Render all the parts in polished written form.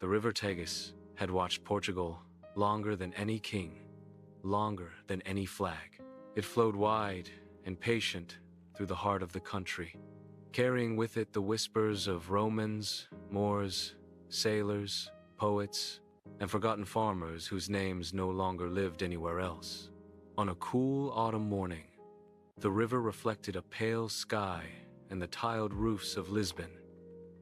The river Tagus had watched Portugal longer than any king, longer than any flag. It flowed wide and patient through the heart of the country, carrying with it the whispers of Romans, Moors, sailors, poets, and forgotten farmers whose names no longer lived anywhere else. On a cool autumn morning, the river reflected a pale sky and the tiled roofs of Lisbon,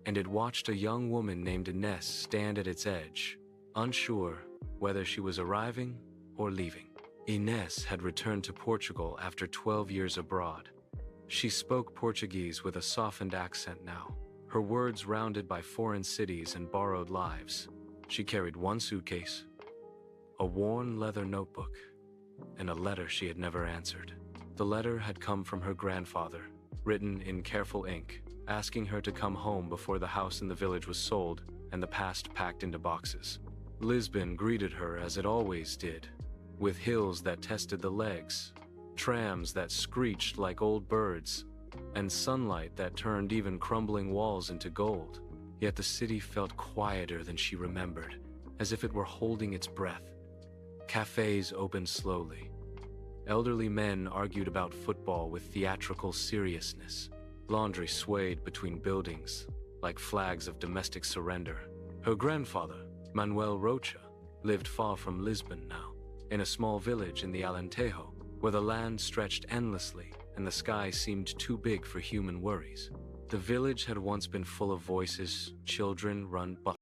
and it watched a young woman named Inés stand at its edge, unsure whether she was arriving or leaving. Inés had returned to Portugal after 12 years abroad. She spoke Portuguese with a softened accent now, her words rounded by foreign cities and borrowed lives. She carried one suitcase, a worn leather notebook, and a letter she had never answered. The letter had come from her grandfather, written in careful ink, asking her to come home before the house in the village was sold and the past packed into boxes. Lisbon greeted her as it always did, with hills that tested the legs, trams that screeched like old birds, and sunlight that turned even crumbling walls into gold. Yet the city felt quieter than she remembered, as if it were holding its breath. Cafes opened slowly. Elderly men argued about football with theatrical seriousness. Laundry swayed between buildings like flags of domestic surrender. Her grandfather, Manuel Rocha, lived far from Lisbon now, in a small village in the Alentejo, where the land stretched endlessly and the sky seemed too big for human worries. The village had once been full of voices, children run